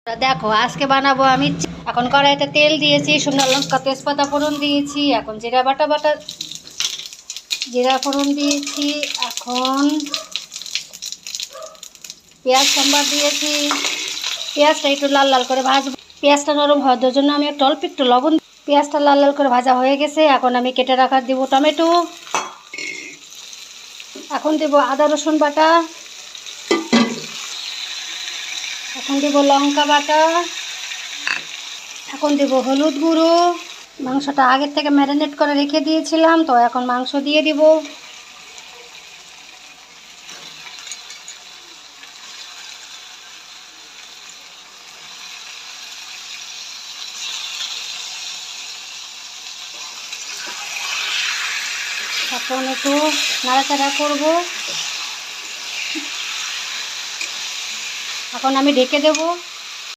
দেখো আজকে বানাবো আমি এখন কড়াইতে তেল দিয়েছি, শুকনো লঙ্কা তেজপাতা ফোড়ন দিয়েছি, এখন জিরা বাটা জিরা ফোড়ন দিয়েছি, এখন পেঁয়াজ সম্বার দিয়েছি। পেঁয়াজটা একটু লাল লাল করে ভাজবো। পেঁয়াজটা নরম হওয়ার জন্য আমি অল্প একটু লবণ। পেঁয়াজটা লাল লাল করে ভাজা হয়ে গেছে, এখন আমি কেটে রাখা দিব টমেটো। এখন দেব আদা রসুন বাটা, এখন দেব লঙ্কা বাটা, এখন দেব হলুদ গুঁড়ো। মাংসটা আগের থেকে ম্যারিনেট করে রেখে দিয়েছিলাম, তো এখন মাংস দিয়ে দিব। এখন একটু নাড়াচাড়া করব। এখন আমি ঢেকে দেব।